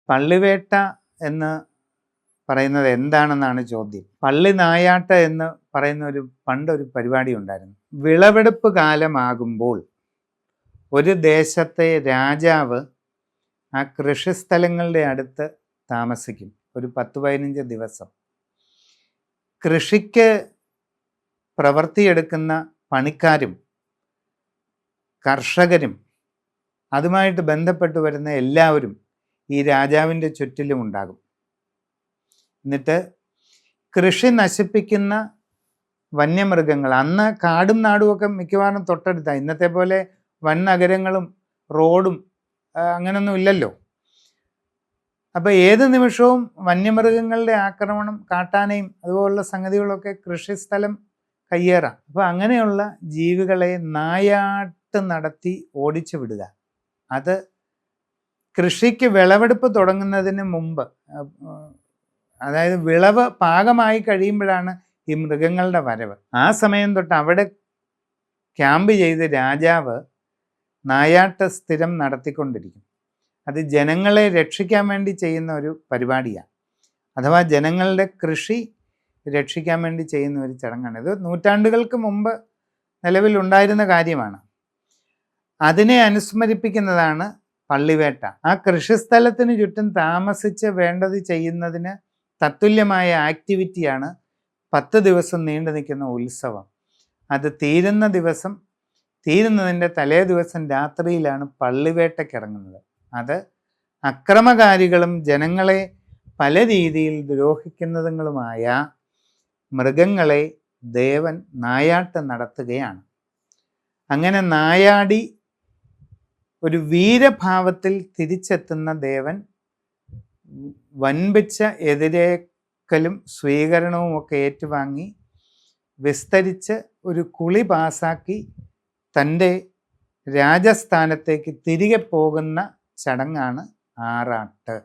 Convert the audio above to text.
പള്ളിവേട്ട എന്ന് പറയുന്നത് എന്താണെന്നാണ് ചോദ്യം. പള്ളി നായാട്ട് എന്ന് പറയുന്ന പണ്ടൊരു പരിപാടി ഉണ്ടായിരുന്നു. വിളവെടുപ്പ് കാലമാകുമ്പോൾ ഒരു ദേശത്തെ രാജാവ് ആ കൃഷിസ്ഥലങ്ങളുടെ അടുത്ത് താമസിക്കും. ഒരു 10-15 ദിവസം. കൃഷിക്ക് പ്രവർത്തിയെടുക്കുന്ന പണിക്കാരും കർഷകരും അതുമായിട്ട് ബന്ധപ്പെട്ട് വരുന്ന എല്ലാവരും ഈ രാജാവിൻ്റെ ചുറ്റിലും ഉണ്ടാകും. എന്നിട്ട് കൃഷി നശിപ്പിക്കുന്ന വന്യമൃഗങ്ങൾ, അന്ന് കാടും നാടുമൊക്കെ മിക്കവാറും തൊട്ടടുത്താണ്. ഇന്നത്തെ പോലെ വൻ നഗരങ്ങളും റോഡും അങ്ങനൊന്നും ഇല്ലല്ലോ. അപ്പോൾ ഏത് നിമിഷവും വന്യമൃഗങ്ങളുടെ ആക്രമണം, കാട്ടാനയും അതുപോലുള്ള സംഗതികളൊക്കെ കൃഷിസ്ഥലം കയ്യേറാം. അപ്പോൾ അങ്ങനെയുള്ള ജീവികളെ നായാട്ട് നടത്തി ഓടിച്ചു വിടുക, അത് കൃഷിക്ക് വിളവെടുപ്പ് തുടങ്ങുന്നതിന് മുമ്പ്, അതായത് വിളവ് പാകമായി കഴിയുമ്പോഴാണ് ഈ മൃഗങ്ങളുടെ വരവ്. ആ സമയം തൊട്ട് അവിടെ ക്യാമ്പ് ചെയ്ത് രാജാവ് നായാട്ട് സ്ഥിരം നടത്തിക്കൊണ്ടിരിക്കും. അത് ജനങ്ങളെ രക്ഷിക്കാൻ വേണ്ടി ചെയ്യുന്ന ഒരു പരിപാടിയാണ്. അഥവാ ജനങ്ങളുടെ കൃഷി രക്ഷിക്കാൻ വേണ്ടി ചെയ്യുന്ന ഒരു ചടങ്ങാണ്. ഇത് നൂറ്റാണ്ടുകൾക്ക് മുമ്പ് നിലവിലുണ്ടായിരുന്ന കാര്യമാണ്. അതിനെ അനുസ്മരിപ്പിക്കുന്നതാണ് പള്ളിവേട്ട. ആ കൃഷിസ്ഥലത്തിന് ചുറ്റും താമസിച്ച് വേണ്ടത് ചെയ്യുന്നതിന് തത്തുല്യമായ ആക്ടിവിറ്റിയാണ് 10 ദിവസം നീണ്ടു നിൽക്കുന്ന ഉത്സവം. അത് തീരുന്നതിൻ്റെ തലേ ദിവസം രാത്രിയിലാണ് പള്ളിവേട്ടയ്ക്കിറങ്ങുന്നത്. അത് അക്രമകാരികളും ജനങ്ങളെ പല രീതിയിൽ ദ്രോഹിക്കുന്നതുങ്ങളുമായ മൃഗങ്ങളെ ദേവൻ നായാട്ട് നടത്തുകയാണ്. അങ്ങനെ നായാടി ഒരു വീരഭാവത്തിൽ തിരിച്ചെത്തുന്ന ദേവൻ വൻപിച്ച എതിരേക്കലും സ്വീകരണവും ഒക്കെ ഏറ്റുവാങ്ങി വിസ്തരിച്ച് ഒരു കുളി പാസാക്കി തൻ്റെ രാജസ്ഥാനത്തേക്ക് തിരികെ പോകുന്ന ചടങ്ങാണ് ആറാട്ട്.